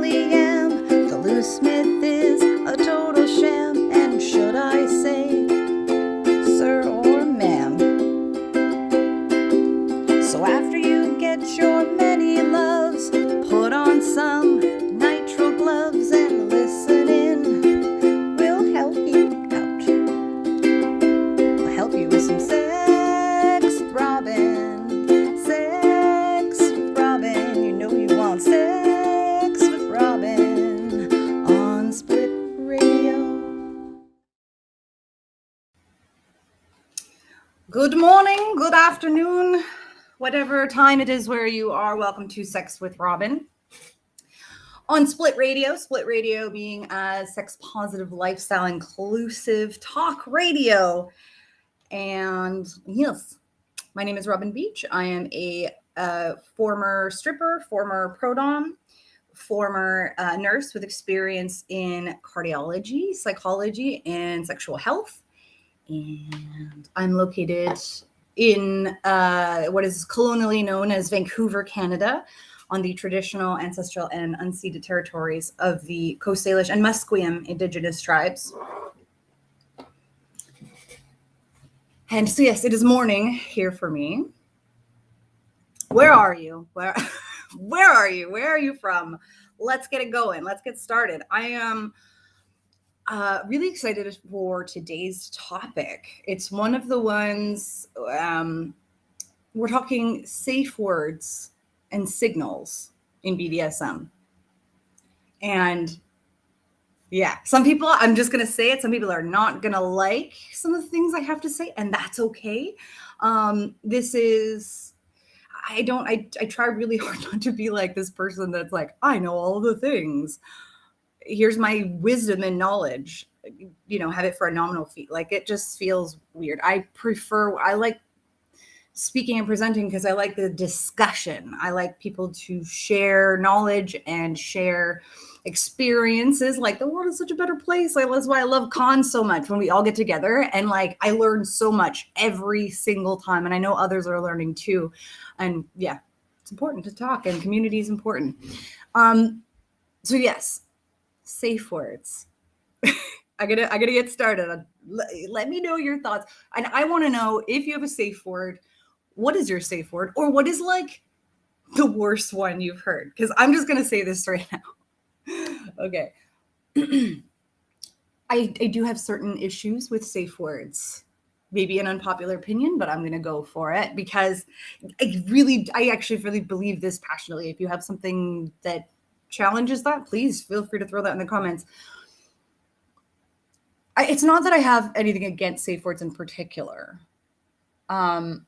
really am. The loose myth is a total sham. And should I say, sir or ma'am? So after you get your many loves, put on some nitrile gloves and listen in. We'll help you out. We'll help you with some sex throbbing. Sex with Robin. You know you want sex with Robin on Split Radio. Good morning, good afternoon, whatever time it is where you are. Welcome to Sex with Robin on Split Radio being a sex positive, lifestyle inclusive talk radio. And yes, my name is Robin Beach. I am a former stripper, former pro-dom, former nurse with experience in cardiology, psychology, and sexual health. And I'm located in what is colonially known as Vancouver, Canada, on the traditional, ancestral, and unceded territories of the Coast Salish and Musqueam Indigenous tribes. And so, yes, it is morning here for me. Where are you? Where are you? Where are you from? Let's get it going. Let's get started. I am really excited for today's topic. It's one of the ones we're talking safe words and signals in BDSM. And yeah, some people, I'm just going to say it, some people are not going to like some of the things I have to say, and that's okay. This is, I try really hard not to be like this person that's like, I know all the things. Here's my wisdom and knowledge, have it for a nominal fee. Like, it just feels weird. I like speaking and presenting because I like the discussion. I like people to share knowledge and share experiences. Like, the world is such a better place. Like, that's why I love cons so much, when we all get together and like I learn so much every single time. And I know others are learning too. And yeah, it's important to talk, and community is important. So yes, safe words. I gotta get started. Let me know your thoughts. And I want to know, if you have a safe word, what is your safe word, or what is like the worst one you've heard? Because I'm just gonna say this right now. Okay. I do have certain issues with safe words. Maybe an unpopular opinion, but I'm going to go for it because I actually really believe this passionately. If you have something that challenges that, please feel free to throw that in the comments. It's not that I have anything against safe words in particular. I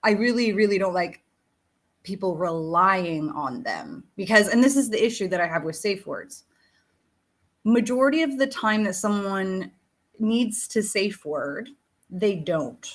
really, really don't like people relying on them because, and this is the issue that I have with safe words. Majority of the time that someone needs to safe word, they don't,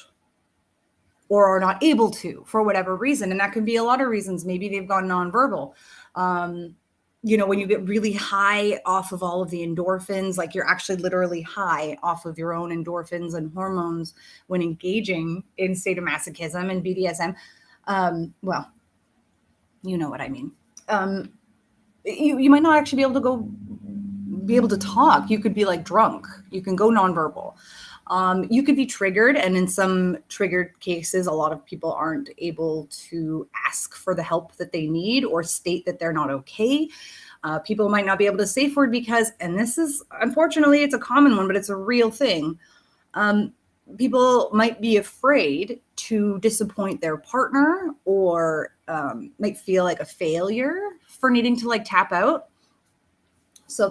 or are not able to, for whatever reason. And that can be a lot of reasons. Maybe they've gone nonverbal. When you get really high off of all of the endorphins, like you're actually literally high off of your own endorphins and hormones when engaging in sadomasochism and BDSM. Well, you know what I mean. You might not actually be able to talk. You could be like drunk. You can go nonverbal. You could be triggered, and in some triggered cases, a lot of people aren't able to ask for the help that they need or state that they're not okay. People might not be able to safe word because, and this is, unfortunately, it's a common one, but it's a real thing. People might be afraid to disappoint their partner, or might feel like a failure for needing to like tap out. So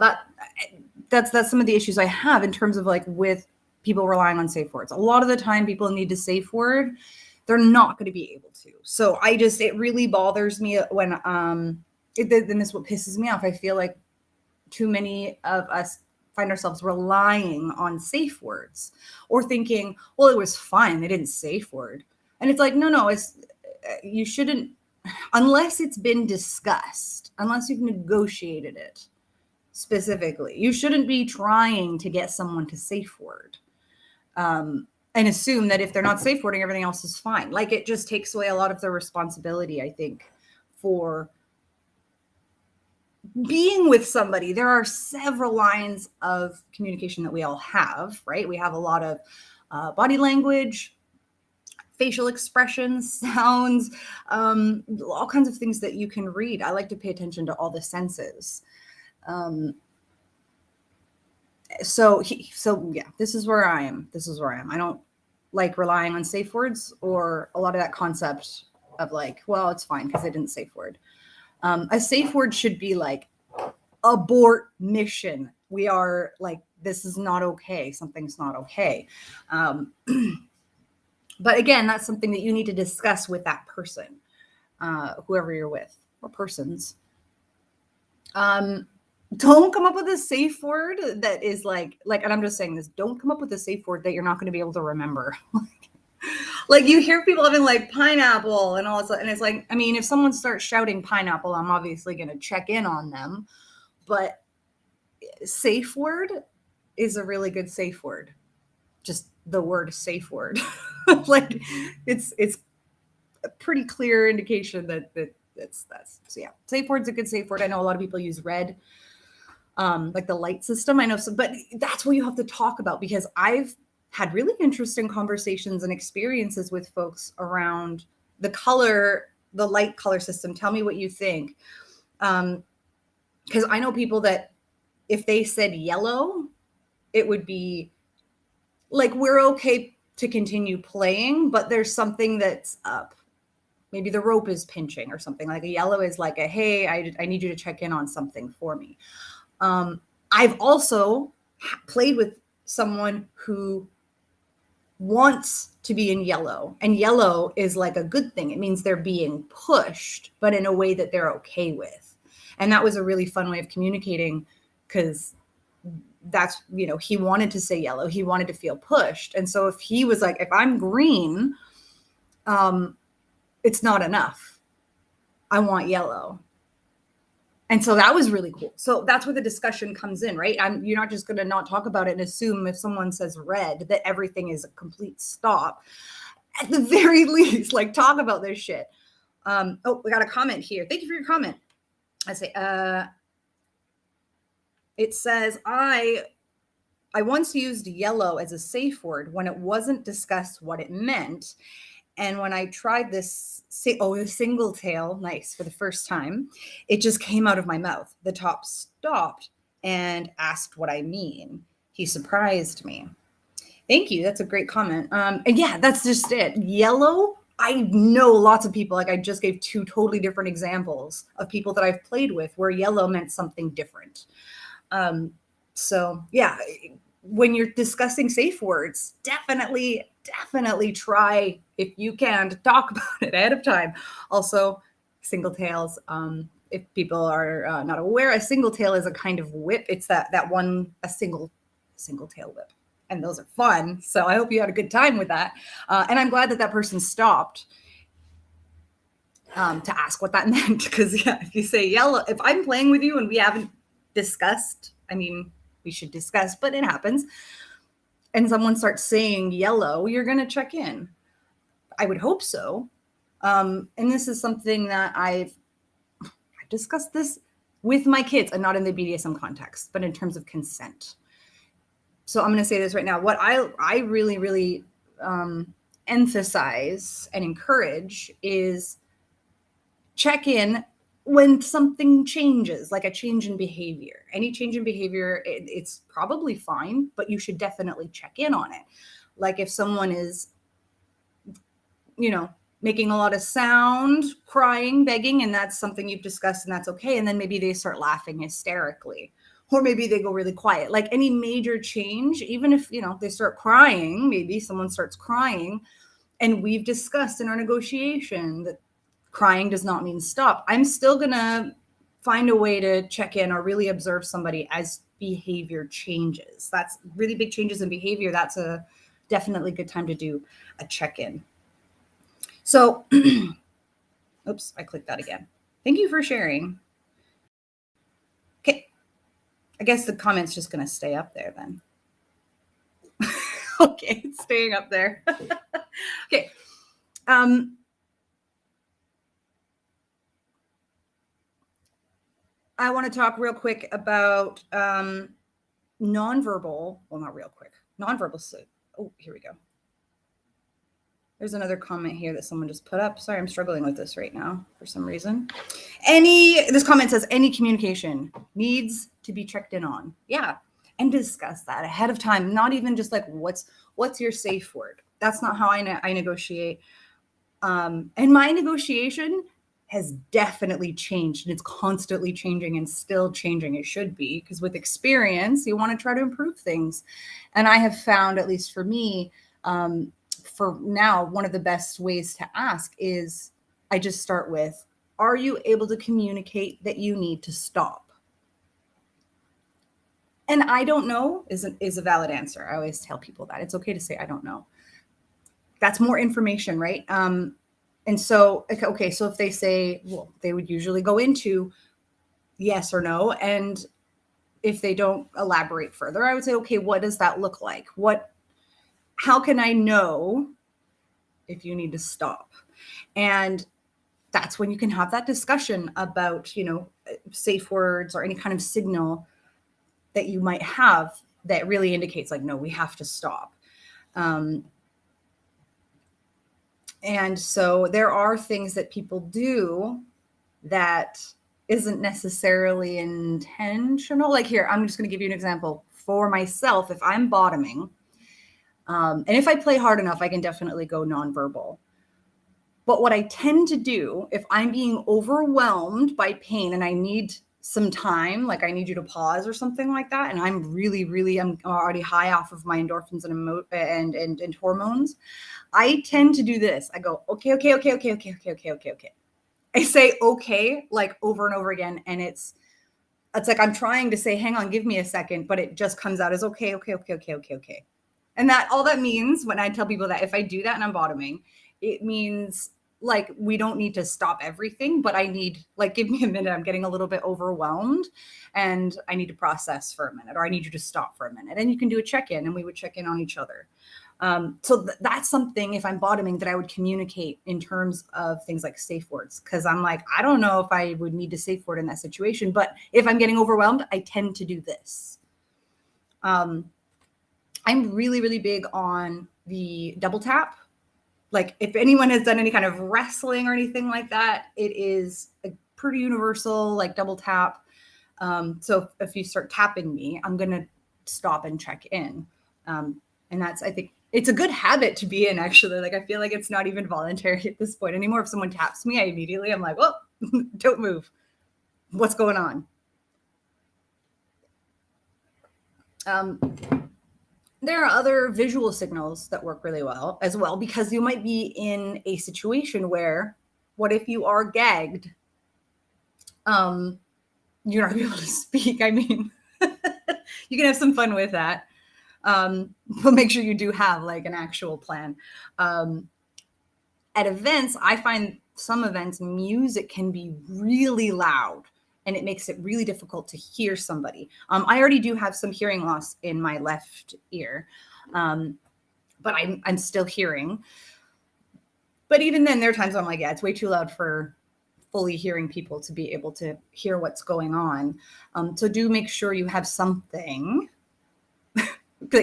that's some of the issues I have in terms of like with people relying on safe words. A lot of the time people need to safe word, they're not going to be able to. So it really bothers me when, then this is what pisses me off. I feel like too many of us find ourselves relying on safe words or thinking, well, it was fine, they didn't safe word. And it's like, no, you shouldn't, unless it's been discussed, unless you've negotiated it specifically, you shouldn't be trying to get someone to safe word. And assume that if they're not safe wording, everything else is fine. Like, it just takes away a lot of the responsibility, I think, for being with somebody, there are several lines of communication that we all have, right? We have a lot of body language, facial expressions, sounds, all kinds of things that you can read. I like to pay attention to all the senses. So yeah, this is where I am. I don't like relying on safe words or a lot of that concept of like, well, it's fine because I didn't safe word. A safe word should be like abort mission. We are like, this is not okay. Something's not okay. But again, that's something that you need to discuss with that person, whoever you're with, or persons. Don't come up with a safe word that is like, and I'm just saying this, don't come up with a safe word that you're not going to be able to remember. Like you hear people having like pineapple and all this, and it's like, I mean, if someone starts shouting pineapple, I'm obviously going to check in on them, but safe word is a really good safe word. Just the word safe word. Like it's a pretty clear indication that that's so yeah. Safe word's a good safe word. I know a lot of people use red, like the light system. I know some, but that's what you have to talk about, because I've had really interesting conversations and experiences with folks around the light color system. Tell me what you think. Because I know people that if they said yellow, it would be like, we're okay to continue playing, but there's something that's up. Maybe the rope is pinching or something. Like a yellow is like a, hey, I need you to check in on something for me. I've also played with someone who wants to be in yellow, and yellow is like a good thing. It means they're being pushed, but in a way that they're okay with. And that was a really fun way of communicating, because that's, he wanted to say yellow. He wanted to feel pushed. And so if he was like, if I'm green, it's not enough. I want yellow. And so that was really cool. So that's where the discussion comes in, right? You're not just going to not talk about it and assume if someone says red that everything is a complete stop. At the very least, like, talk about this shit. Oh, we got a comment here. Thank you for your comment. I say, it says, I once used yellow as a safe word when it wasn't discussed what it meant. And when I tried the single tail, nice, for the first time, it just came out of my mouth. The top stopped and asked what I mean. He surprised me. Thank you. That's a great comment. And yeah, that's just it. Yellow, I know lots of people, like I just gave 2 totally different examples of people that I've played with where yellow meant something different. So yeah, when you're discussing safe words, definitely try, if you can, to talk about it ahead of time. Also, single tails. If people are not aware, a single tail is a kind of whip. It's that one, a single tail whip, and those are fun. So I hope you had a good time with that, and I'm glad that person stopped to ask what that meant. Because yeah, if you say yellow, if I'm playing with you and we haven't discussed, I mean, we should discuss, but it happens, and someone starts saying yellow, you're going to check in. I would hope so. And this is something that I've discussed this with my kids, and not in the BDSM context, but in terms of consent. So I'm going to say this right now. What I really, really emphasize and encourage is check in when something changes, like a change in behavior. Any change in behavior, it's probably fine, but you should definitely check in on it. Like if someone is, making a lot of sound, crying, begging, and that's something you've discussed and that's okay. And then maybe they start laughing hysterically, or maybe they go really quiet. Like any major change, even if, they start crying, maybe someone starts crying, and we've discussed in our negotiation that crying does not mean stop. I'm still going to find a way to check in or really observe somebody as behavior changes. That's really big changes in behavior. That's a definitely good time to do a check-in. So, oops, I clicked that again. Thank you for sharing. Okay. I guess the comment's just going to stay up there then. Okay, it's staying up there. Okay. I want to talk real quick about nonverbal. Well, not real quick. Nonverbal. Oh, here we go. There's another comment here that someone just put up. Sorry, I'm struggling with this right now for some reason. This comment says any communication needs to be checked in on. Yeah. And discuss that ahead of time. Not even just like, what's your safe word? That's not how I negotiate. And my negotiation has definitely changed, and it's constantly changing and still changing. It should be, because with experience, you want to try to improve things. And I have found, at least for me, for now, one of the best ways to ask is I just start with, are you able to communicate that you need to stop? And I don't know is a valid answer. I always tell people that it's okay to say, I don't know. That's more information, right? And so, okay, so if they say, well, they would usually go into yes or no. And if they don't elaborate further, I would say, okay, what does that look like? How can I know if you need to stop? And that's when you can have that discussion about, safe words or any kind of signal that you might have that really indicates like, no, we have to stop. And so there are things that people do that isn't necessarily intentional. Like here, I'm just going to give you an example. For myself, if I'm bottoming, and if I play hard enough, I can definitely go nonverbal. But what I tend to do, if I'm being overwhelmed by pain and I need some time, like I need you to pause or something like that, and I'm I'm already high off of my endorphins and hormones, I tend to do this. I go, okay. I say okay like over and over again, and it's like I'm trying to say, hang on, give me a second, but it just comes out as okay. And that all that means when I tell people that if I do that and I'm bottoming, it means like we don't need to stop everything, but I need like give me a minute. I'm getting a little bit overwhelmed and I need to process for a minute, or I need you to stop for a minute. And you can do a check-in, and we would check in on each other. So that's something, if I'm bottoming, that I would communicate in terms of things like safe words, because I'm like, I don't know if I would need to safe word in that situation, but if I'm getting overwhelmed, I tend to do this. I'm really, really big on the double tap. Like if anyone has done any kind of wrestling or anything like that, it is a pretty universal, like double tap. So if you start tapping me, I'm going to stop and check in. And that's, I think it's a good habit to be in, actually. Like, I feel like it's not even voluntary at this point anymore. If someone taps me, I'm like, oh, don't move. What's going on? There are other visual signals that work really well as well, because you might be in a situation where, what if you are gagged? You're not gonna be able to speak. I mean, you can have some fun with that. But make sure you do have like an actual plan. At events, I find some events, music can be really loud, and it makes it really difficult to hear somebody. I already do have some hearing loss in my left ear, but I'm still hearing. But even then, there are times I'm like, yeah, it's way too loud for fully hearing people to be able to hear what's going on. So do make sure you have something.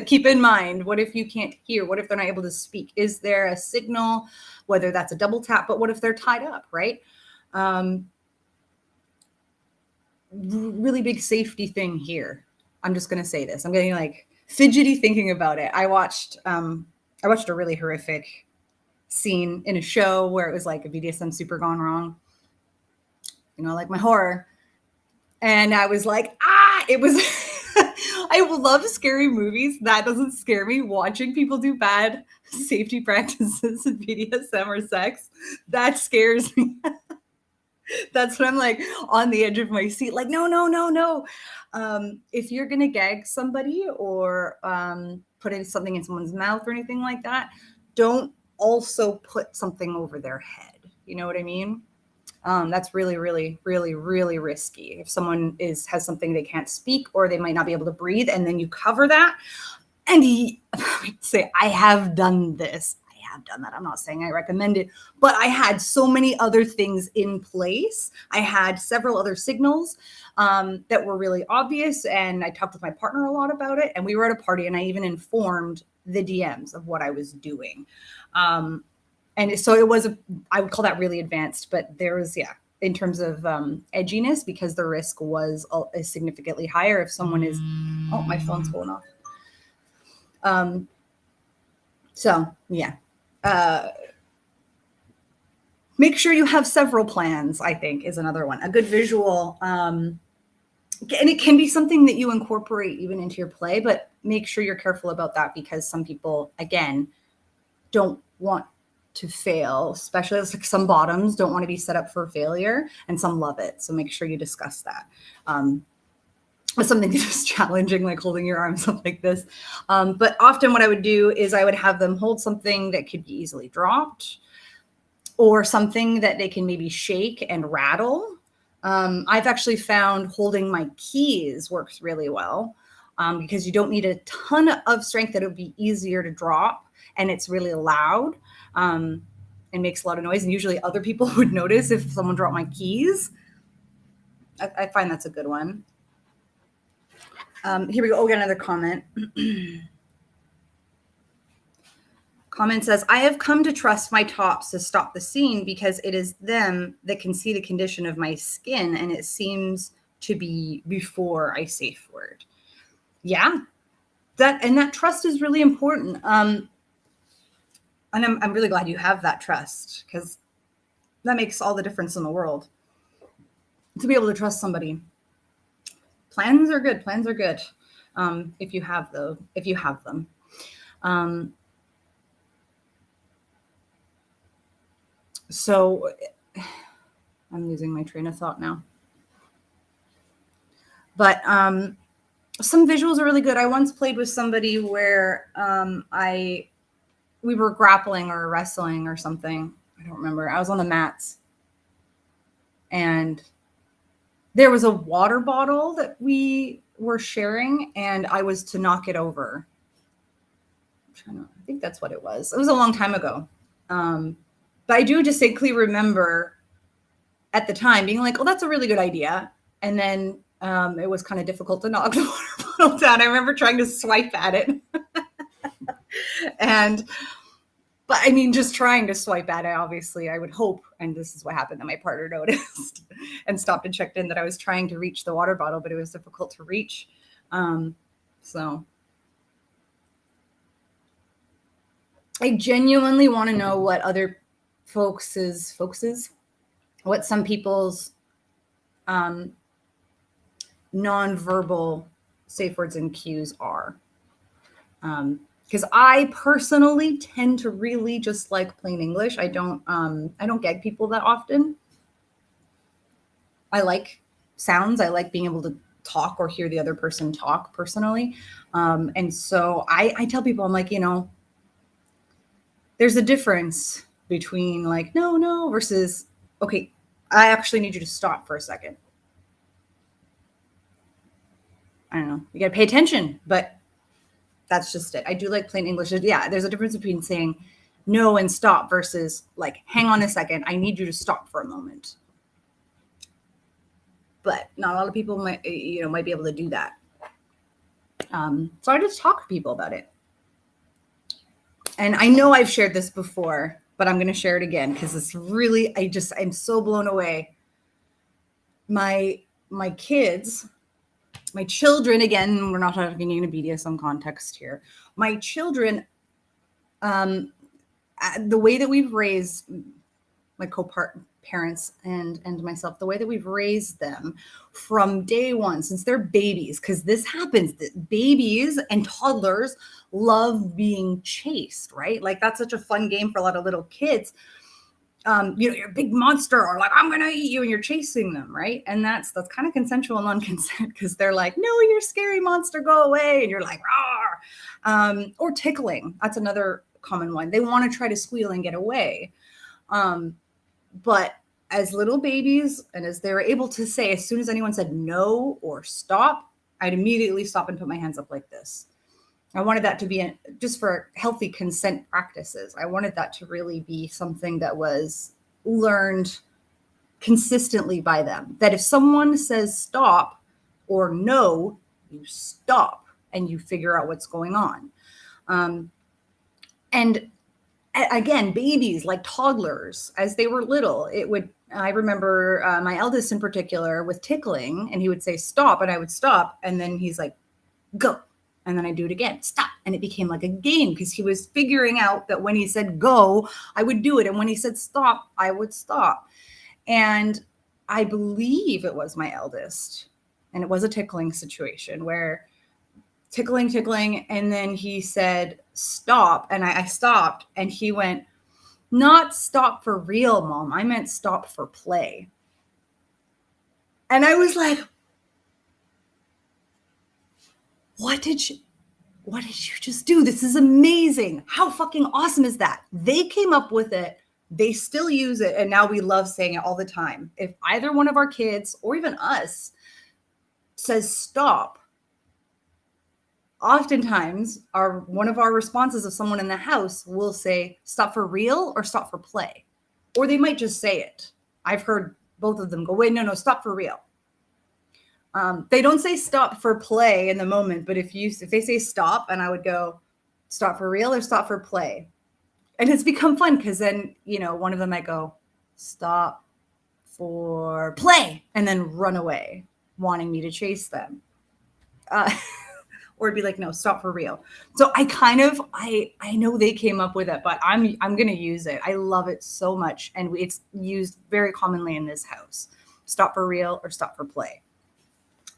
Keep in mind, what if you can't hear? What if they're not able to speak? Is there a signal, whether that's a double tap, but what if they're tied up, right? Really big safety thing here. I'm just going to say this. I'm getting like fidgety thinking about it. I watched a really horrific scene in a show where it was like a BDSM super gone wrong. Like my horror. And I was like, it was... I love scary movies. That doesn't scare me. Watching people do bad safety practices in BDSM or sex, that scares me. That's when I'm like on the edge of my seat, like, no. If you're going to gag somebody or put in something in someone's mouth or anything like that, don't also put something over their head. You know what I mean? That's really, really, really, really risky. If someone has something they can't speak, or they might not be able to breathe, and then you cover that. And I have done this. have done that. I'm not saying I recommend it, but I had so many other things in place. I had several other signals that were really obvious. And I talked with my partner a lot about it. And we were at a party and I even informed the DMs of what I was doing. And so it was, I would call that really advanced, but there was, in terms of edginess, because the risk was significantly higher if someone is, oh, my phone's going off. Make sure you have several plans, I think, is another one. A good visual, and it can be something that you incorporate even into your play, but make sure you're careful about that because some people, again, don't want to fail, especially like some bottoms don't want to be set up for failure and some love it. So make sure you discuss that. With something that's challenging, like holding your arms up like this. But often what I would do is I would have them hold something that could be easily dropped or something that they can maybe shake and rattle. I've actually found holding my keys works really well because you don't need a ton of strength. That it would be easier to drop and it's really loud and makes a lot of noise. And usually other people would notice if someone dropped my keys. I find that's a good one. Here we go. Oh, we got another comment. Comment says, I have come to trust my tops to stop the scene because it is them that can see the condition of my skin and it seems to be before I safe word. Yeah, that trust is really important. And I'm really glad you have that trust because that makes all the difference in the world to be able to trust somebody. Plans are good. Plans are good. If you have them. So I'm losing my train of thought now. But some visuals are really good. I once played with somebody where we were grappling or wrestling or something. I don't remember. I was on the mats. And there was a water bottle that we were sharing, and I was to knock it over. I think that's what it was. It was a long time ago. But I do distinctly remember at the time being like, oh, that's a really good idea. And then it was kind of difficult to knock the water bottle down. I remember trying to swipe at it. But I mean, just trying to swipe at it, obviously, I would hope, and this is what happened, that my partner noticed and stopped and checked in that I was trying to reach the water bottle, but it was difficult to reach. So I genuinely want to know what other what some people's nonverbal safe words and cues are. Because I personally tend to really just like plain English. I don't gag people that often. I like sounds. I like being able to talk or hear the other person talk personally. And so I tell people, I'm like, there's a difference between like, no, versus, okay, I actually need you to stop for a second. I don't know. You got to pay attention, but that's just it. I do like plain English. Yeah, there's a difference between saying no and stop versus like, hang on a second. I need you to stop for a moment. But not a lot of people might be able to do that. So I just talk to people about it. And I know I've shared this before, but I'm going to share it again because it's really, I'm so blown away. My children, again, we're not talking in a BDSM context here. My children, the way that we've raised my co-parents and myself, the way that we've raised them from day one, since they're babies, because this happens, that babies and toddlers love being chased, right? Like that's such a fun game for a lot of little kids. You're a big monster, or like, I'm going to eat you, and you're chasing them, right? And that's kind of consensual non-consent because they're like, no, you're a scary monster, go away. And you're like, rawr. Or tickling. That's another common one. They want to try to squeal and get away. But as little babies, and as they were able to say, as soon as anyone said no or stop, I'd immediately stop and put my hands up like this. I wanted that to be just for healthy consent practices. I wanted that to really be something that was learned consistently by them. That if someone says stop or no, you stop and you figure out what's going on. And again, babies, like toddlers, as they were little, I remember my eldest in particular with tickling, and he would say stop, and I would stop. And then he's like, go. And then I do it again, stop. And it became like a game because he was figuring out that when he said go, I would do it. And when he said stop, I would stop. And I believe it was my eldest. And it was a tickling situation where tickling. And then he said, stop. And I stopped. And he went, not stop for real, Mom. I meant stop for play. And I was like, what did you just do? This is amazing. How fucking awesome is that? They came up with it. They still use it. And now we love saying it all the time. If either one of our kids or even us says stop, oftentimes one of our responses of someone in the house will say stop for real or stop for play. Or they might just say it. I've heard both of them go, wait, no, stop for real. They don't say stop for play in the moment, but if they say stop, and I would go stop for real or stop for play. And it's become fun because then, one of them might go stop for play and then run away, wanting me to chase them. Or it'd be like, no, stop for real. So I know they came up with it, but I'm going to use it. I love it so much. And it's used very commonly in this house. Stop for real or stop for play.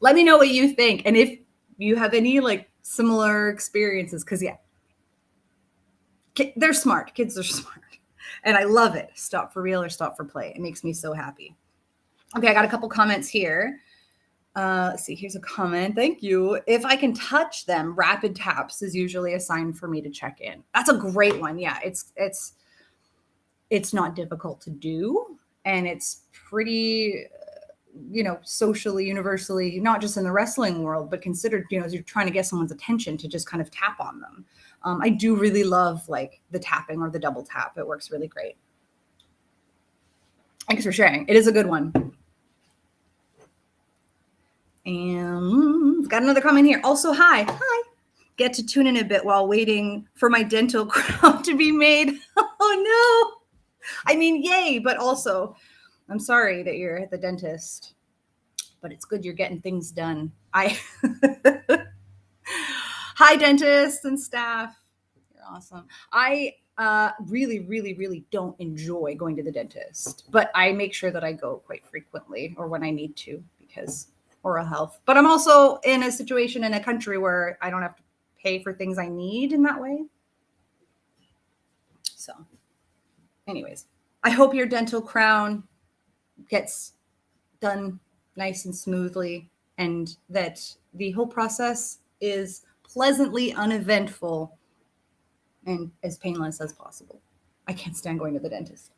Let me know what you think. And if you have any like similar experiences, because they're smart. Kids are smart. And I love it. Stop for real or stop for play. It makes me so happy. Okay, I got a couple comments here. Let's see, here's a comment. Thank you. If I can touch them, rapid taps is usually a sign for me to check in. That's a great one. Yeah, it's not difficult to do. And it's pretty, socially, universally, not just in the wrestling world, but considered, as you're trying to get someone's attention to just kind of tap on them. I do really love like the tapping or the double tap. It works really great. Thanks for sharing. It is a good one. And got another comment here. Also, hi. Get to tune in a bit while waiting for my dental crown to be made. Oh no. I mean, yay, but also I'm sorry that you're at the dentist, but it's good you're getting things done. Hi, dentists and staff. You're awesome. I really, really, really don't enjoy going to the dentist, but I make sure that I go quite frequently or when I need to because oral health. But I'm also in a situation in a country where I don't have to pay for things I need in that way. So anyways, I hope your dental crown gets done nice and smoothly and that the whole process is pleasantly uneventful and as painless as possible. I can't stand going to the dentist.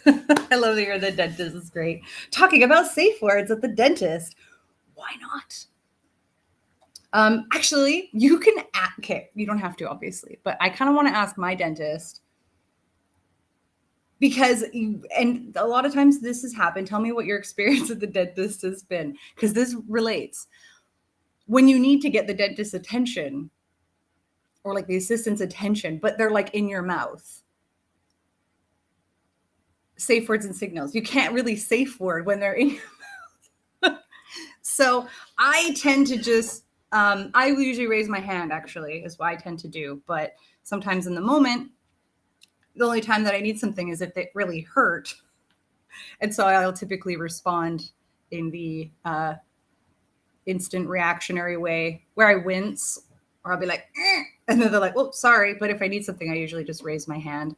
I love that you're the dentist. It's great. Talking about safe words at the dentist. Why not? Actually, you can, okay, you don't have to, obviously, but I kind of want to ask my dentist because, and a lot of times this has happened. Tell me what your experience at the dentist has been, because this relates. When you need to get the dentist's attention or like the assistant's attention, but they're like in your mouth. Safe words and signals. You can't really safe word when they're in your mouth. So I tend to just, I usually raise my hand, actually, is what I tend to do. But sometimes in the moment, the only time that I need something is if it really hurt. And so I'll typically respond in the instant reactionary way where I wince or I'll be like, and then they're like, oh, sorry. But if I need something, I usually just raise my hand.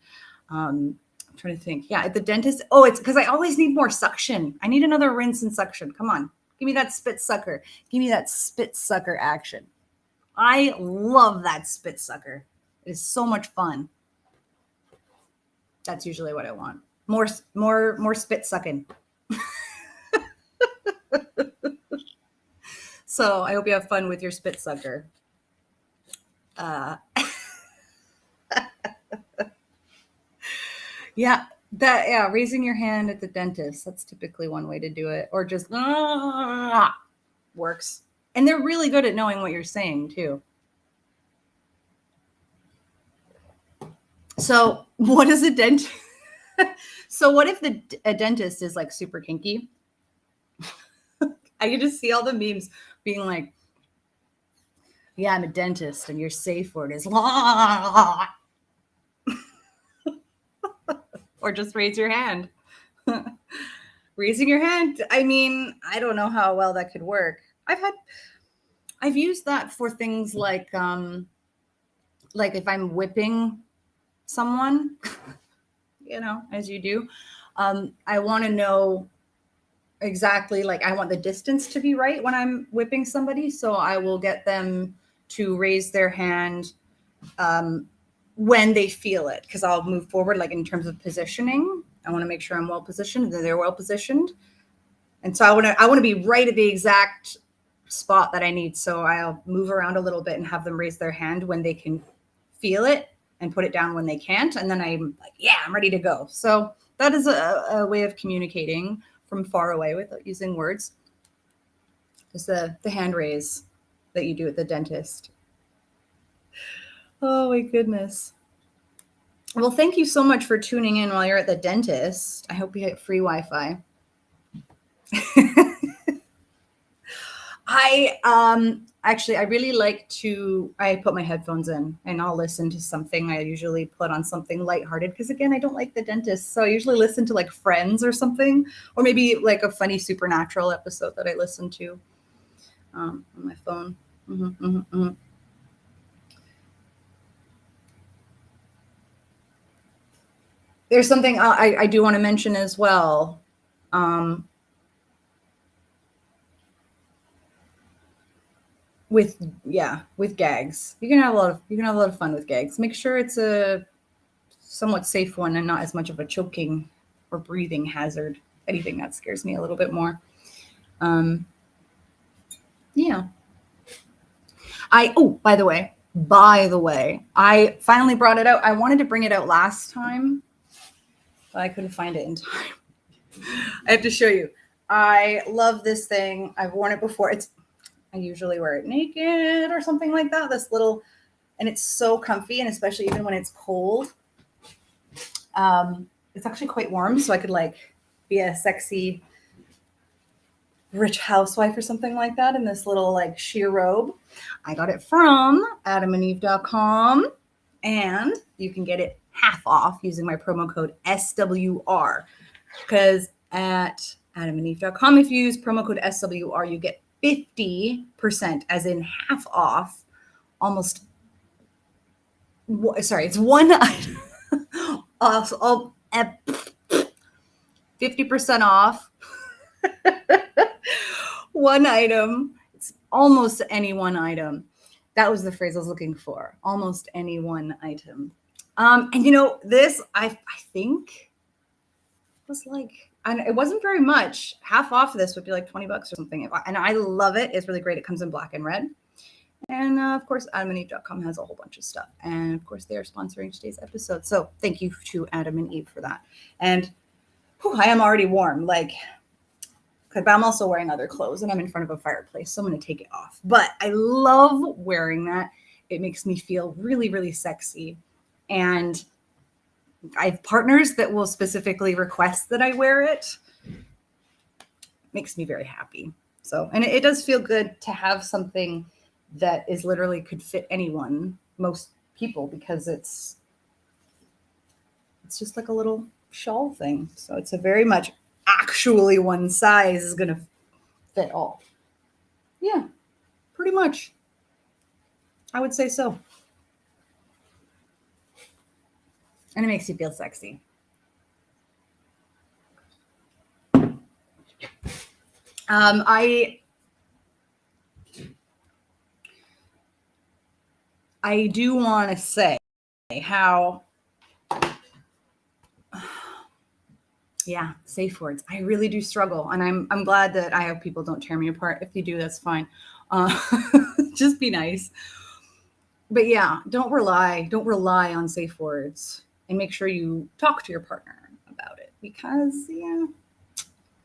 I'm trying to think. Yeah, at the dentist. Oh, it's because I always need more suction. I need another rinse and suction. Come on. Give me that spit sucker. Give me that spit sucker action. I love that spit sucker. It is so much fun. That's usually what I want. More spit sucking. So I hope you have fun with your spit sucker. Uh, yeah, raising your hand at the dentist. That's typically one way to do it, or just works. And they're really good at knowing what you're saying too. So what is a dentist? So what if a dentist is like super kinky? I can just see all the memes being like, yeah, I'm a dentist and your safe word is or just raise your hand. Raising your hand. I mean, I don't know how well that could work. I've used that for things like if I'm whipping someone, as you do, I want to know exactly, like, I want the distance to be right when I'm whipping somebody. So I will get them to raise their hand when they feel it, because I'll move forward, like in terms of positioning. I want to make sure I'm well positioned, that they're well positioned. And so I want to be right at the exact spot that I need. So I'll move around a little bit and have them raise their hand when they can feel it and put it down when they can't. And then I'm like, yeah, I'm ready to go. So that is a way of communicating from far away without using words. Just the hand raise that you do at the dentist. Oh my goodness. Well, thank you so much for tuning in while you're at the dentist. I hope you get free Wi-Fi. I really like I put my headphones in and I'll listen to something. I usually put on something lighthearted because, again, I don't like the dentist. So I usually listen to like Friends or something, or maybe like a funny Supernatural episode that I listen to on my phone. There's something I do want to mention as well. With gags, you can have a lot of fun with gags. Make sure it's a somewhat safe one and not as much of a choking or breathing hazard. Anything that scares me a little bit more. Yeah. By the way, I finally brought it out. I wanted to bring it out last time, but I couldn't find it in time. I have to show you. I love this thing. I've worn it before. I usually wear it naked or something like that. And it's so comfy, and especially even when it's cold. It's actually quite warm, so I could like be a sexy rich housewife or something like that in this little like sheer robe. I got it from adamandeve.com, and you can get it half off using my promo code SWR, because at adamandeve.com, if you use promo code SWR, you get 50%, as in half off, almost. Sorry, it's one item. 50% off. One item. It's almost any one item. That was the phrase I was looking for. Almost any one item. And this I think was like, and it wasn't very much. Half off of this would be like $20 or something. And I love it. It's really great. It comes in black and red. And of course, adamandeve.com has a whole bunch of stuff. And of course, they are sponsoring today's episode. So thank you to Adam and Eve for that. And I am already warm. But I'm also wearing other clothes and I'm in front of a fireplace. So I'm going to take it off. But I love wearing that. It makes me feel really, really sexy. And I have partners that will specifically request that I wear it. Makes me very happy. So, and it does feel good to have something that is literally could fit anyone, most people, because it's just like a little shawl thing. So it's a very much actually one size is going to fit all. Yeah, pretty much. I would say so. And it makes you feel sexy. I do want to say how, safe words. I really do struggle, and I'm glad that I hope people don't tear me apart. If you do, that's fine. Uh, just be nice. But yeah, don't rely on safe words, and make sure you talk to your partner about it, because yeah,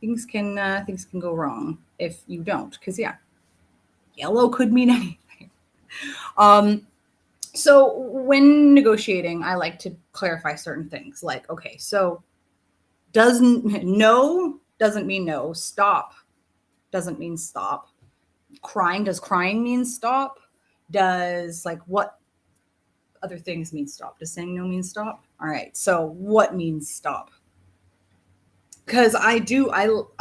things can go wrong if you don't. Because yeah, yellow could mean anything. Um, so when negotiating, I like to clarify certain things. Like, okay, so no doesn't mean no. Stop doesn't mean stop. Does crying mean stop? Does like what other things mean stop? Does saying no mean stop? All right. So what means stop? Because I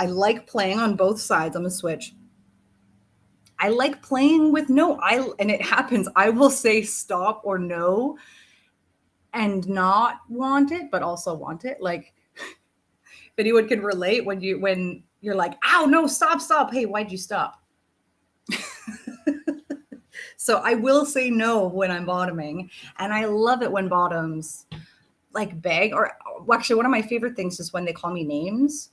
like playing on both sides. I'm a switch. I like playing with no. And it happens. I will say stop or no and not want it, but also want it. Like if anyone can relate when you're like, ow, no, stop. Hey, why'd you stop? So I will say no when I'm bottoming. And I love it when bottoms like beg, or actually one of my favorite things is when they call me names.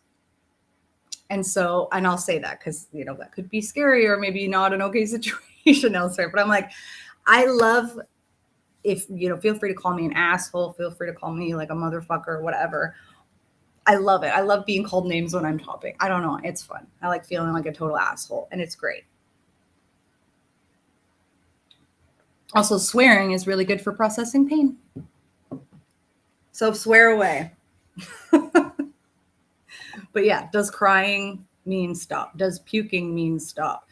And I'll say that because, that could be scary or maybe not an okay situation elsewhere. But I'm like, I love if, feel free to call me an asshole. Feel free to call me like a motherfucker or whatever. I love it. I love being called names when I'm topping. I don't know. It's fun. I like feeling like a total asshole, and it's great. Also, swearing is really good for processing pain. So swear away. But yeah, does crying mean stop? Does puking mean stop?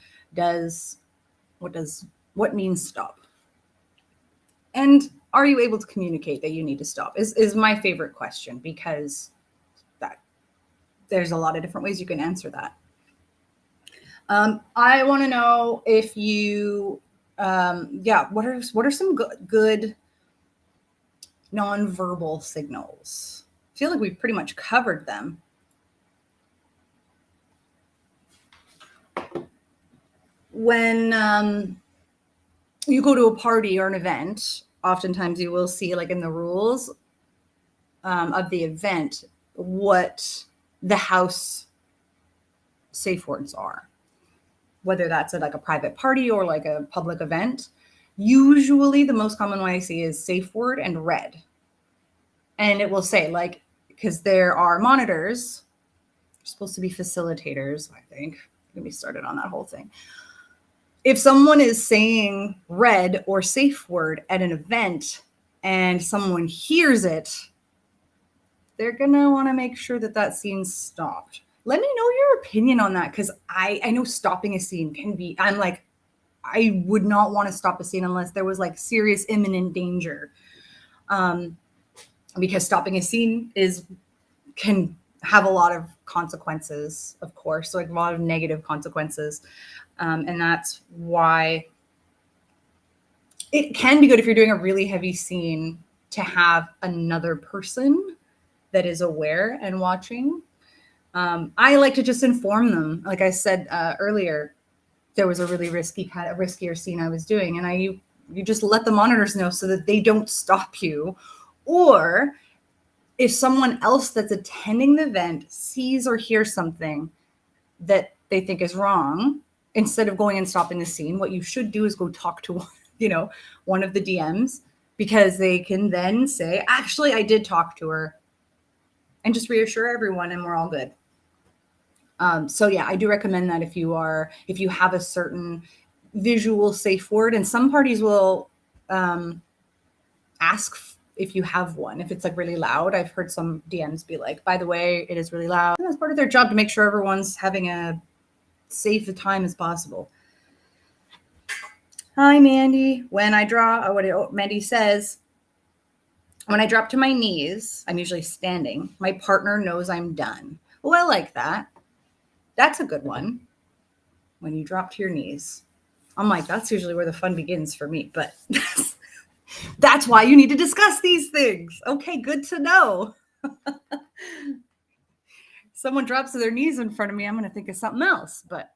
What means stop? And are you able to communicate that you need to stop? Is my favorite question, because that there's a lot of different ways you can answer that. I want to know if you, what are some good nonverbal signals? I feel like we've pretty much covered them. When you go to a party or an event, oftentimes you will see, like in the rules of the event, what the house safe words are, whether that's at like a private party or like a public event. Usually the most common one I see is safe word and red. And it will say, like, because there are monitors, they're supposed to be facilitators, I think. Let me started on that whole thing. If someone is saying red or safe word at an event and someone hears it, they're going to want to make sure that scene's stopped. Let me know your opinion on that, because I know stopping a scene can be, I'm like, I would not want to stop a scene unless there was like serious imminent danger. Because stopping a scene can have a lot of consequences, of course, like a lot of negative consequences. And that's why it can be good if you're doing a really heavy scene to have another person that is aware and watching. I like to just inform them. Like I said earlier, there was a really riskier scene I was doing, and you just let the monitors know so that they don't stop you. Or if someone else that's attending the event sees or hears something that they think is wrong, instead of going and stopping the scene, what you should do is go talk to one of the DMs, because they can then say, actually, I did talk to her, and just reassure everyone, and we're all good. So yeah, I do recommend that if you have a certain visual safe word, and some parties will ask if you have one, if it's like really loud. I've heard some DMs be like, by the way, it is really loud. And that's part of their job, to make sure everyone's having a safe time as possible. Hi, Mandy. Mandy says, when I drop to my knees, I'm usually standing. My partner knows I'm done. Well, I like that. That's a good one. When you drop to your knees. I'm like, that's usually where the fun begins for me, but that's why you need to discuss these things. Okay, good to know. Someone drops to their knees in front of me, I'm going to think of something else, but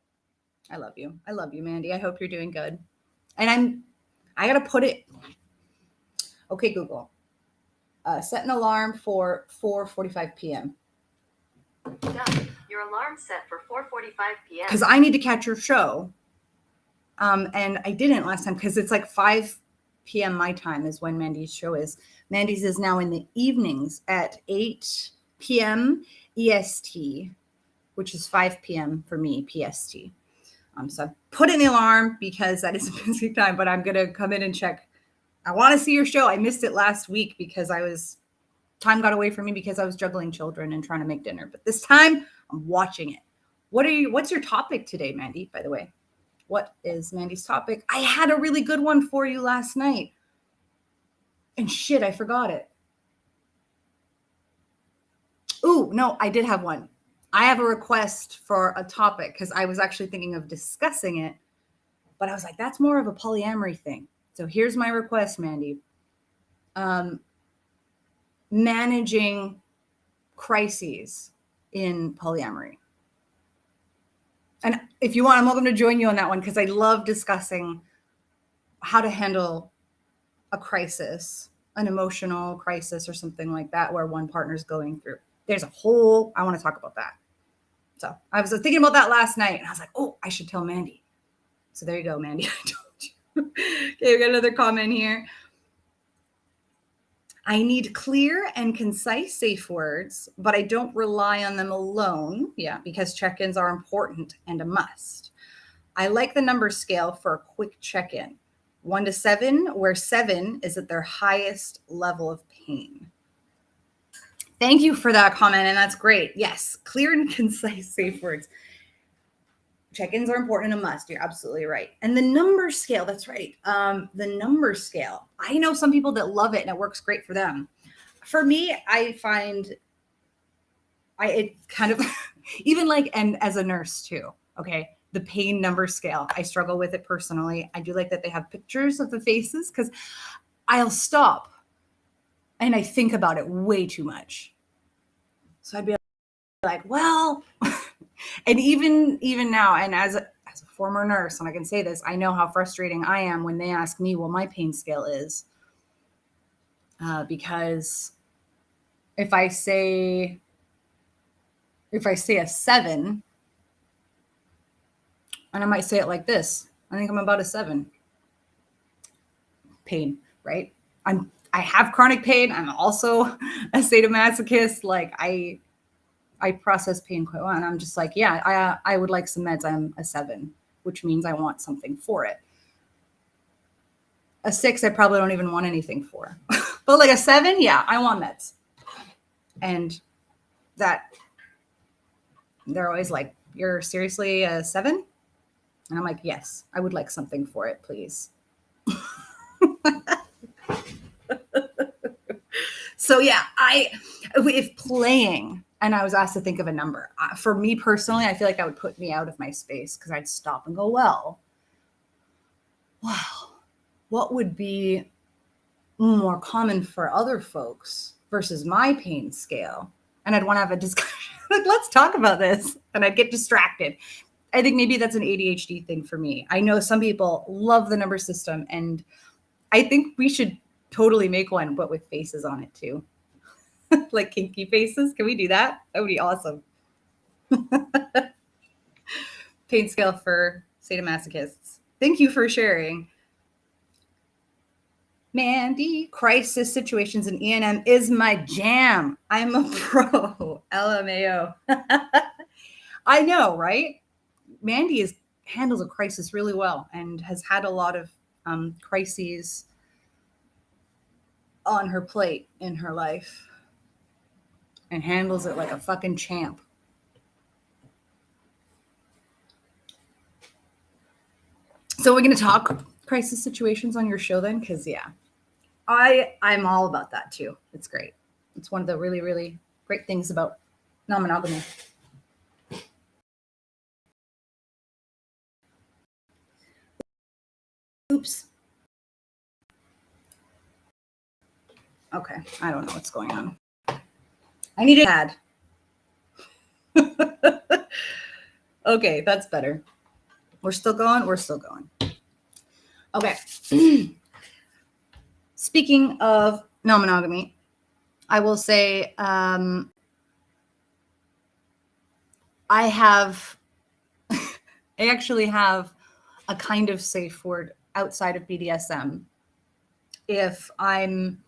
I love you. I love you, Mandy. I hope you're doing good. And I got to put it. Okay, Google. Set an alarm for 4:45 p.m. Done. Your alarm set for 4:45 p.m. Because I need to catch your show. And I didn't last time because it's like 5 p.m. my time is when Mandy's show is. Mandy's is now in the evenings at 8 p.m. EST, which is 5 p.m. for me, PST. So I put in the alarm because that is a busy time, but I'm going to come in and check. I want to see your show. I missed it last week because time got away from me because I was juggling children and trying to make dinner. But this time I'm watching it. What's your topic today, Mandy, by the way? What is Mandy's topic? I had a really good one for you last night. And shit, I forgot it. Ooh, no, I did have one. I have a request for a topic because I was actually thinking of discussing it, but I was like, that's more of a polyamory thing. So here's my request, Mandy. Managing crises in polyamory. And if you want, I'm welcome to join you on that one because I love discussing how to handle a crisis, an emotional crisis or something like that, where one partner's going through. I want to talk about that. So I was thinking about that last night and I was like, oh, I should tell Mandy. So there you go, Mandy. I told you. Okay, we got another comment here. I need clear and concise safe words, but I don't rely on them alone. Yeah, because check-ins are important and a must. I like the number scale for a quick check-in. 1 to 7, where 7 is at their highest level of pain. Thank you for that comment, and that's great. Yes, clear and concise safe words. Check-ins are important and a must. You're absolutely right. And the number scale, that's right. The number scale. I know some people that love it and it works great for them. For me, I find it kind of, even like, and as a nurse too, okay, the pain number scale, I struggle with it personally. I do like that they have pictures of the faces because I'll stop and I think about it way too much. So I'd be like, well, and even now, and as a former nurse, and I can say this, I know how frustrating I am when they ask me what my pain scale is. Because if I say a 7, and I might say it like this, I think I'm about a 7. Pain, right? I have chronic pain. I'm also a sadomasochist. Like I process pain quite well. And I'm just like, yeah, I would like some meds. I'm a 7, which means I want something for it. A 6, I probably don't even want anything for. But like a 7, yeah, I want meds. And that they're always like, you're seriously a 7? And I'm like, yes, I would like something for it, please. So yeah, if playing and I was asked to think of a number, for me personally, I feel like that would put me out of my space because I'd stop and go, well, wow, what would be more common for other folks versus my pain scale? And I'd want to have a discussion. Like, let's talk about this. And I'd get distracted. I think maybe that's an ADHD thing for me. I know some people love the number system, and I think we should totally make one, but with faces on it too. Like kinky faces. Can we do that? That would be awesome. Pain scale for sadomasochists. Thank you for sharing. Mandy, crisis situations in E&M is my jam. I'm a pro. LMAO. I know, right? Mandy handles a crisis really well and has had a lot of crises on her plate in her life and handles it like a fucking champ. So we're going to talk crisis situations on your show then? Because, yeah, I'm all about that too. It's great. It's one of the really, really great things about non-monogamy. Oops. Okay, I don't know what's going on. I need to add. Okay, that's better. We're still going? We're still going. Okay. Speaking of non-monogamy, I will say I actually have a kind of safe word outside of BDSM if I'm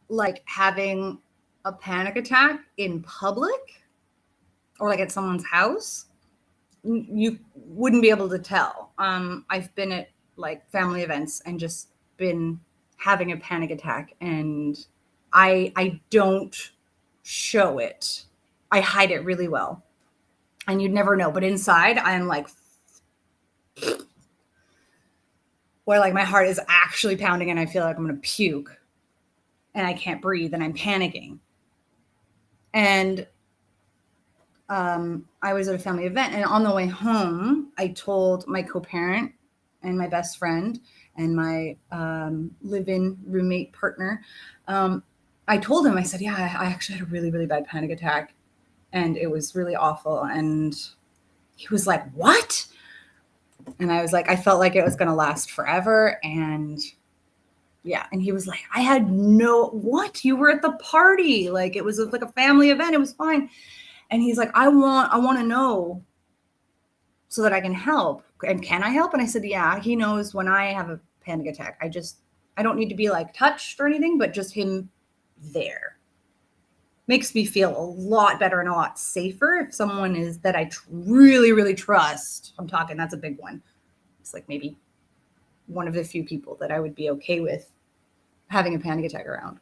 like having a panic attack in public or like at someone's house. You wouldn't be able to tell. I've been at like family events and just been having a panic attack, and I don't show it. I hide it really well, and you'd never know. But inside, I'm like, where like my heart is actually pounding, and I feel like I'm gonna puke, and I can't breathe, and I'm panicking. And I was at a family event, and on the way home, I told my co-parent and my best friend and my live-in roommate partner. I told him, I said, yeah, I actually had a really, really bad panic attack, and it was really awful. And he was like, what? And I was like, I felt like it was going to last forever. And yeah. And he was like, I had what? You were at the party. Like it was like a family event. It was fine. And he's like, I want to know so that I can help. And can I help? And I said, yeah, he knows when I have a panic attack. I don't need to be like touched or anything, but just him there makes me feel a lot better and a lot safer if someone is that I really, really trust. I'm talking, that's a big one. It's like maybe one of the few people that I would be okay with having a panic attack around.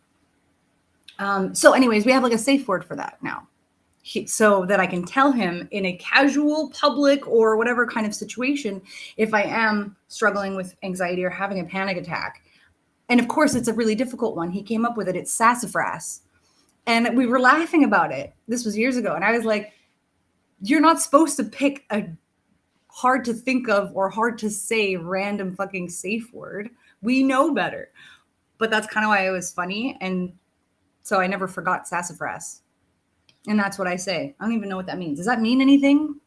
So anyways, we have like a safe word for that now. So that I can tell him in a casual, public, or whatever kind of situation, if I am struggling with anxiety or having a panic attack. And of course, it's a really difficult one. He came up with it. It's sassafras. And we were laughing about it. This was years ago. And I was like, you're not supposed to pick a hard to think of or hard to say random fucking safe word. We know better. But that's kind of why it was funny. And so I never forgot sassafras. And that's what I say. I don't even know what that means. Does that mean anything?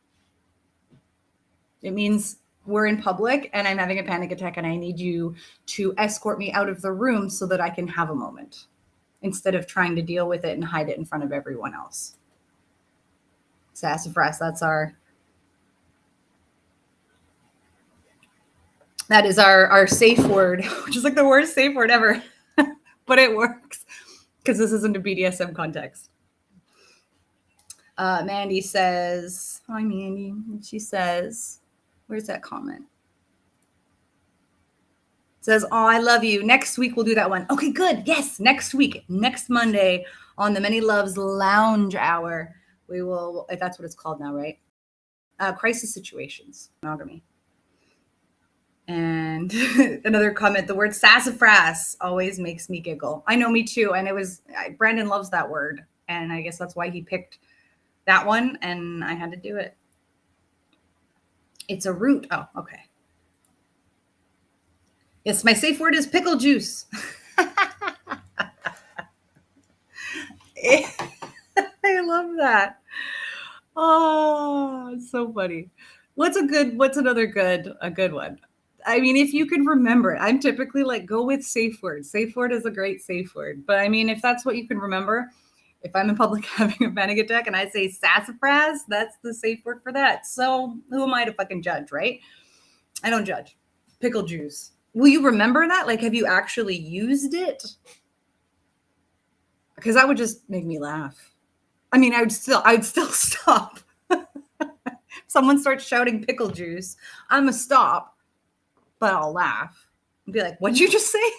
It means we're in public and I'm having a panic attack and I need you to escort me out of the room so that I can have a moment instead of trying to deal with it and hide it in front of everyone else. Sassafras, that is our safe word, which is like the worst safe word ever, but it works because this isn't a BDSM context. Mandy says, hi, Mandy. She says, where's that comment? It says, oh, I love you. Next week, we'll do that one. Okay, good. Yes, next week, next Monday on the Many Loves Lounge Hour, we will, if that's what it's called now, right? Crisis situations, monogamy. And another comment, the word sassafras always makes me giggle. I know, me too. And Brandon loves that word. And I guess that's why he picked that one, and I had to do it. It's a root. Oh, okay. Yes, my safe word is pickle juice. I love that. Oh, it's so funny. What's another good one? I mean, if you can remember it, I'm typically like, go with safe word. Safe word is a great safe word. But I mean, if that's what you can remember, if I'm in public having a panic attack and I say sassafras, that's the safe word for that. So who am I to fucking judge, right? I don't judge. Pickle juice. Will you remember that? Like, have you actually used it? Because that would just make me laugh. I mean, I'd still stop. Someone starts shouting pickle juice, I'm gonna stop, but I'll laugh and be like, what'd you just say?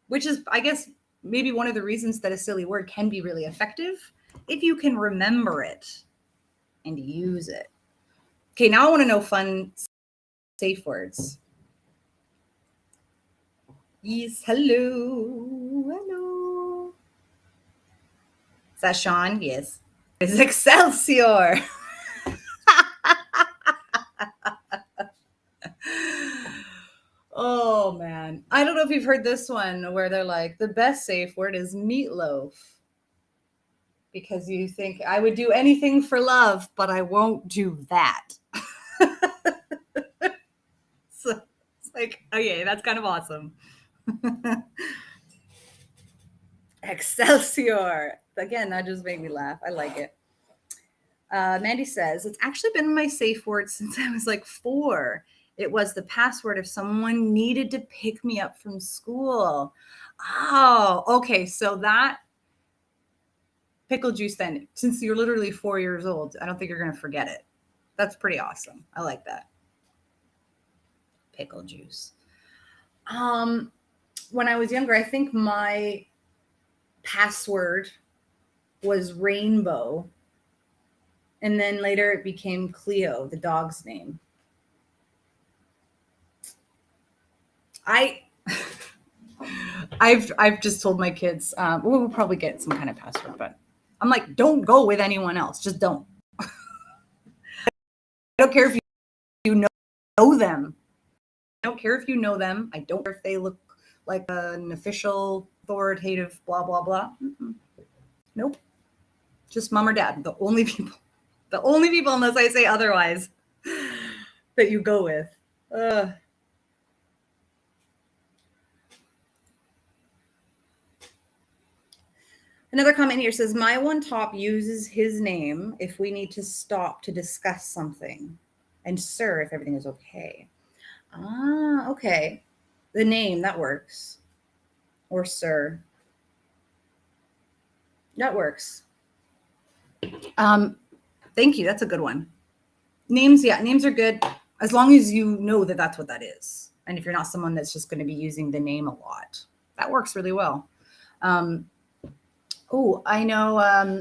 Which is, I guess, maybe one of the reasons that a silly word can be really effective if you can remember it and use it. Okay, now I want to know fun safe words. Yes, hello. Is that Sean? Yes. It's Excelsior. Oh, man. I don't know if you've heard this one where they're like, the best safe word is meatloaf. Because you think, I would do anything for love, but I won't do that. So it's like, okay, that's kind of awesome. Excelsior. Again, that just made me laugh. I like it. Mandy says, it's actually been my safe word since I was like 4. It was the password if someone needed to pick me up from school. Oh, okay. So that pickle juice then, since you're literally 4 years old, I don't think you're going to forget it. That's pretty awesome. I like that. Pickle juice. When I was younger, I think my password was Rainbow. And then later it became Cleo, the dog's name. I've just told my kids, we'll probably get some kind of password, but I'm like, don't go with anyone else. Just don't. I don't care if you know them. I don't care if you know them. I don't care if they look like an official, authoritative, blah, blah, blah. Mm-mm. Nope. Just mom or dad. The only people, unless I say otherwise, that you go with. Another comment here says, my one top uses his name if we need to stop to discuss something. And sir, if everything is okay. Ah, okay. The name, that works. Or sir. That works. Thank you. That's a good one. Names, yeah, names are good as long as you know that that's what that is. And if you're not someone that's just going to be using the name a lot, that works really well. Oh, I know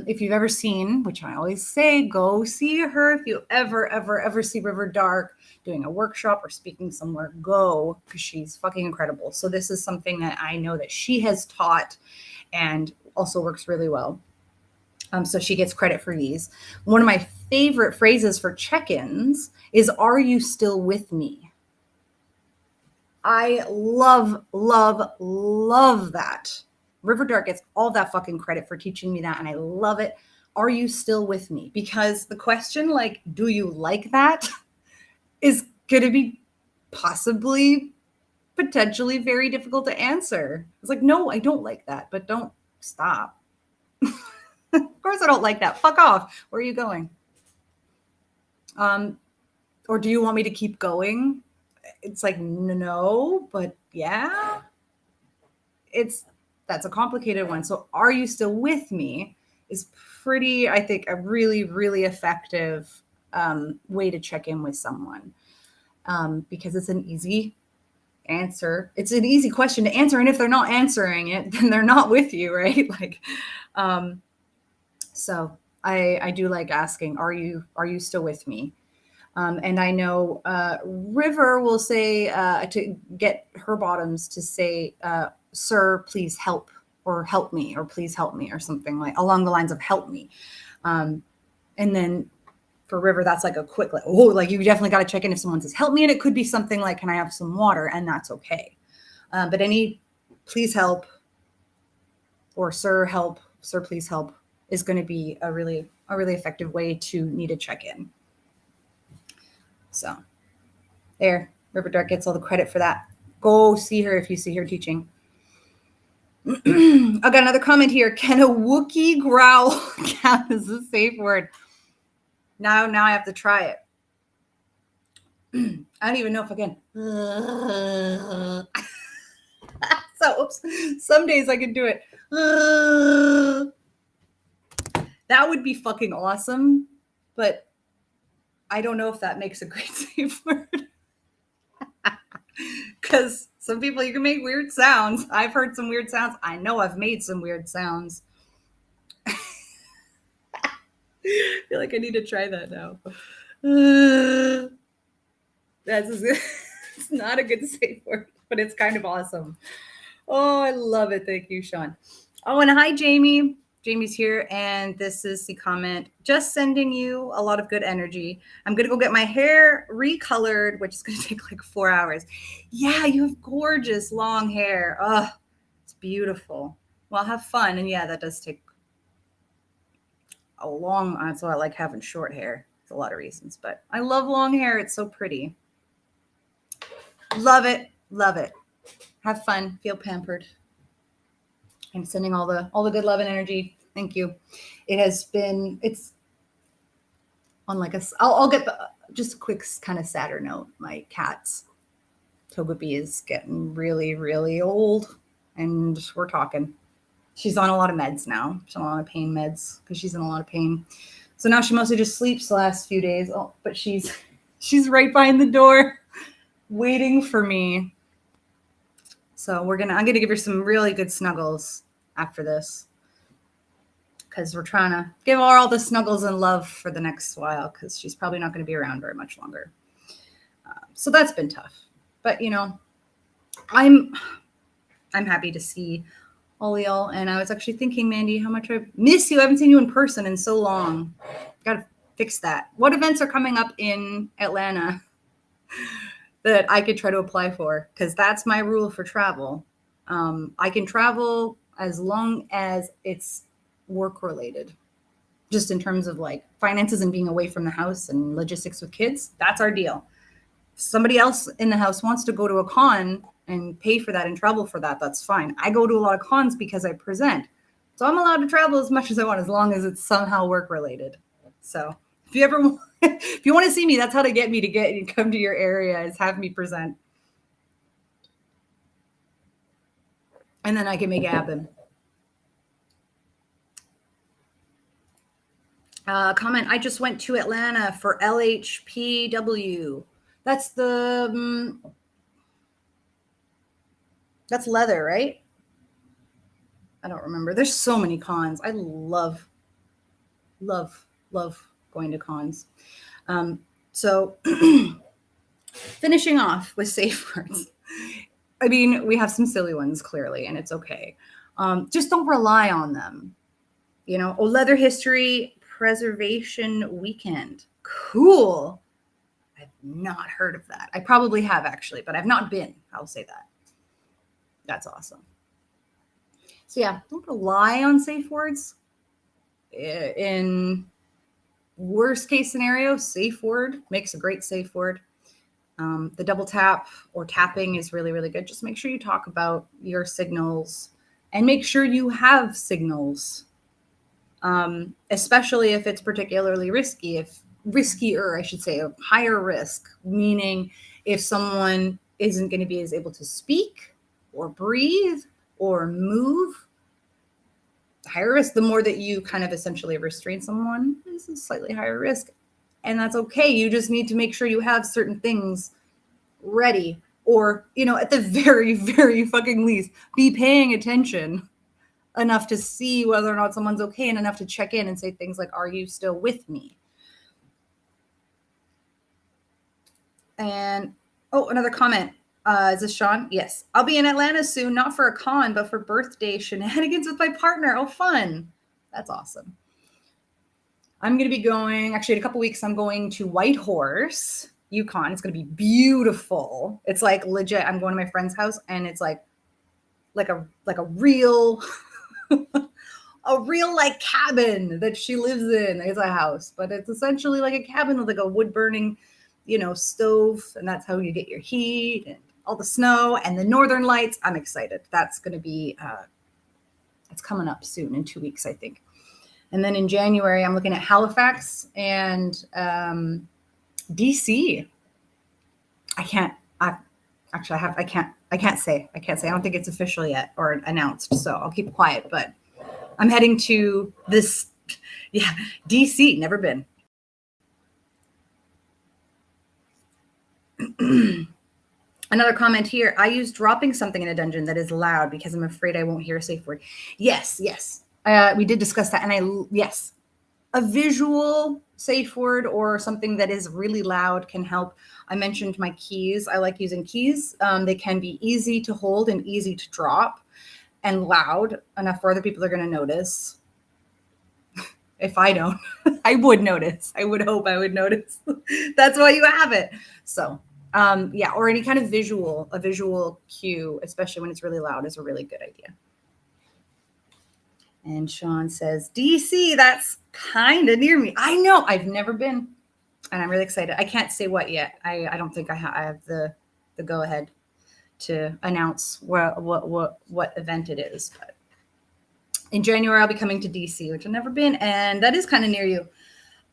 if you've ever seen, which I always say, go see her. If you ever see River Dark doing a workshop or speaking somewhere, go, because she's fucking incredible. So this is something that I know that she has taught and also works really well. So she gets credit for these. One of my favorite phrases for check-ins is, are you still with me? I love that. River Dark gets all that fucking credit for teaching me that, and I love it. Are you still with me? Because the question, like, do you like that, is going to be potentially very difficult to answer. It's like, no, I don't like that, but don't stop. Of course I don't like that. Fuck off. Where are you going? Or do you want me to keep going? It's like, no, but yeah. That's a complicated one. So are you still with me is pretty, I think, a really, really effective way to check in with someone, because it's an easy answer. It's an easy question to answer. And if they're not answering it, then they're not with you, right? Like, so I do like asking, are you still with me? And I know River will say, to get her bottoms to say, sir, please help, or help me, or please help me, or something like along the lines of help me. And then for River, that's like a quick, like, oh, like you definitely got to check in if someone says help me. And it could be something like, can I have some water? And that's okay. But any please help, or sir, help, sir, please help, is going to be a really effective way to need a check-in. So there, River Dark gets all the credit for that. Go see her if you see her teaching. I got another comment here. Can a Wookiee growl count as a safe word? Now I have to try it. I don't even know if I can. So, oops. Some days I can do it. That would be fucking awesome, but I don't know if that makes a great safe word. Because some people, you can make weird sounds. I've heard some weird sounds. I know I've made some weird sounds. I feel like I need to try that now. It's not a good safe word, but it's kind of awesome. Oh, I love it. Thank you, Sean. Oh, and hi, Jamie. Jamie's here, and this is the comment. Just sending you a lot of good energy. I'm going to go get my hair recolored, which is going to take like 4 hours. Yeah, you have gorgeous long hair. Oh, it's beautiful. Well, have fun. And yeah, that does take a long time. So I like having short hair. There's a lot of reasons, but I love long hair. It's so pretty. Love it. Love it. Have fun. Feel pampered. I'm sending all the good love and energy. Thank you. It's on like I'll get just a quick kind of sadder note. My cat's Togepi is getting really, really old, and we're talking. She's on a lot of meds now. She's on a lot of pain meds because she's in a lot of pain. So now she mostly just sleeps the last few days. Oh, but she's right behind the door waiting for me. So I'm gonna give her some really good snuggles after this, because we're trying to give her all the snuggles and love for the next while, because she's probably not going to be around very much longer. So that's been tough, but I'm happy to see all y'all. And I was actually thinking, Mandy, how much I miss you. I haven't seen you in person in so long. Gotta fix that. What events are coming up in Atlanta that I could try to apply for? Because that's my rule for travel. I can travel as long as it's work related, just in terms of like finances and being away from the house and logistics with kids. That's our deal. If somebody else in the house wants to go to a con and pay for that and travel for that, that's fine. I go to a lot of cons because I present. So I'm allowed to travel as much as I want, as long as it's somehow work related. So if you ever if you want to see me, that's how to get me to come to your area, is have me present. And then I can make it happen. Comment, I just went to Atlanta for LHPW. That's that's leather, right? I don't remember. There's so many cons. I love going to cons. So finishing off with safe words. I mean, we have some silly ones clearly, and it's okay. Just don't rely on them. Leather History Preservation Weekend. Cool. I've not heard of that. I probably have actually, but I've not been. I'll say that. That's awesome. So yeah, don't rely on safe words. In worst case scenario, safe word makes a great safe word. The double tap or tapping is really, really good. Just make sure you talk about your signals and make sure you have signals, especially if it's particularly riskier, I should say, of higher risk, meaning if someone isn't going to be as able to speak or breathe or move. Higher risk, the more that you kind of essentially restrain someone, is a slightly higher risk. And that's okay. You just need to make sure you have certain things ready, or, at the very, very fucking least, be paying attention enough to see whether or not someone's okay, and enough to check in and say things like, are you still with me? And, another comment. Is this Sean? Yes. I'll be in Atlanta soon, not for a con, but for birthday shenanigans with my partner. Oh, fun. That's awesome. I'm going to be going, actually, in a couple weeks, I'm going to Whitehorse, Yukon. It's going to be beautiful. It's like legit. I'm going to my friend's house, and it's like a real, a real like cabin that she lives in. It's a house, but it's essentially like a cabin with like a wood burning, stove. And that's how you get your heat and all the snow and the northern lights. I'm excited. That's going to be, it's coming up soon in 2 weeks, I think. And then in January, I'm looking at Halifax and DC. I can't say. I don't think it's official yet or announced, so I'll keep quiet. But I'm heading to this, DC. Never been. Another comment here. I use dropping something in a dungeon that is loud because I'm afraid I won't hear a safe word. Yes. We did discuss that. And yes, a visual safe word or something that is really loud can help. I mentioned my keys. I like using keys. They can be easy to hold and easy to drop and loud enough for other people are going to notice. If I don't, I would notice. I would hope I would notice. That's why you have it. So or any kind of a visual cue, especially when it's really loud, is a really good idea. And Sean says, DC, that's kind of near me. I know, I've never been, and I'm really excited. I can't say what yet. I don't think I have the go ahead to announce what event it is. But in January, I'll be coming to DC, which I've never been, and that is kind of near you.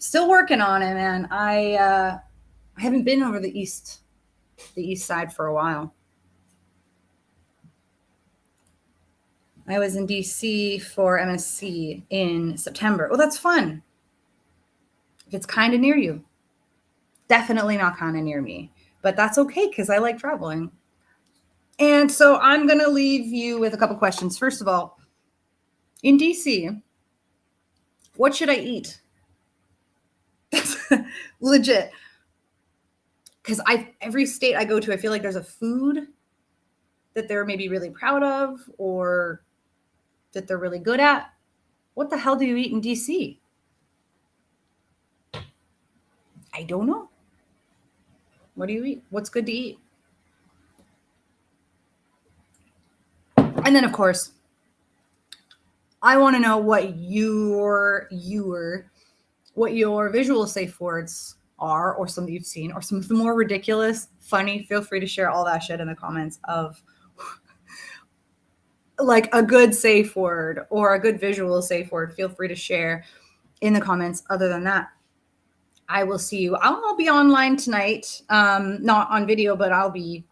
Still working on it, man. I haven't been over the east side for a while. I was in DC for MSc in September. Oh, that's fun. If it's kind of near you. Definitely not kind of near me, but that's okay because I like traveling. And so I'm going to leave you with a couple questions. First of all, in DC, what should I eat? Legit. Because every state I go to, I feel like there's a food that they're maybe really proud of or that they're really good at. What the hell do you eat in DC? I don't know. What do you eat? What's good to eat? And then, of course, I want to know what your visual safe words are, or some that you've seen, or some of the more ridiculous, funny. Feel free to share all that shit in the comments of like a good safe word or a good visual safe word. Feel free to share in the comments. Other than that, I will see you. I'll be online tonight, not on video, but I'll be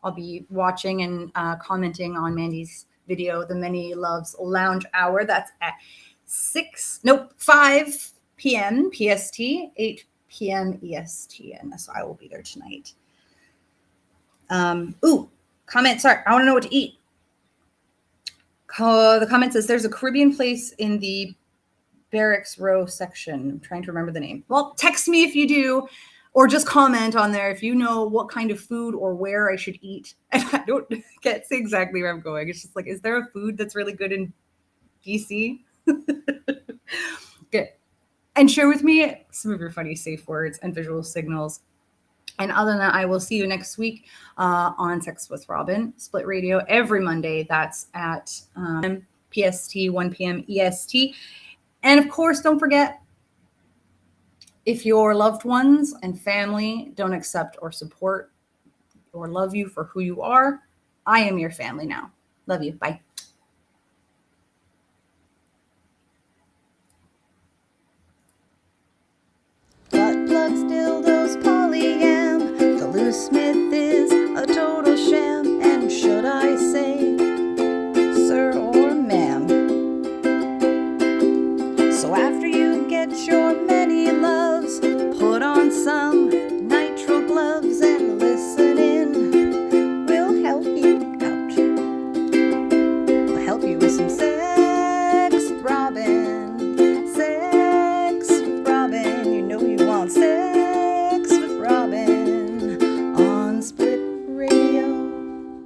watching and commenting on Mandy's video, The Many Loves Lounge Hour. That's at 5 p.m. PST, 8 p.m. EST, and so I will be there tonight. Comment. Sorry, I want to know what to eat. The comment says there's a Caribbean place in the Barracks Row section. I'm trying to remember the name. Well, text me if you do, or just comment on there if you know what kind of food or where I should eat. And I can't say exactly where I'm going. It's just like, is there a food that's really good in DC? Good. And share with me some of your funny safe words and visual signals. And other than that, I will see you next week on Sex with Robin, Split Radio, every Monday. That's at PST, 1 p.m. EST. And of course, don't forget, if your loved ones and family don't accept or support or love you for who you are, I am your family now. Love you. Bye. Butt plugs, dildos, polyam. The loose smith is a total sham. And should I say, sir or ma'am? So after you get your many loves, put on some nitrile gloves and listen in. We'll help you out. We'll help you with some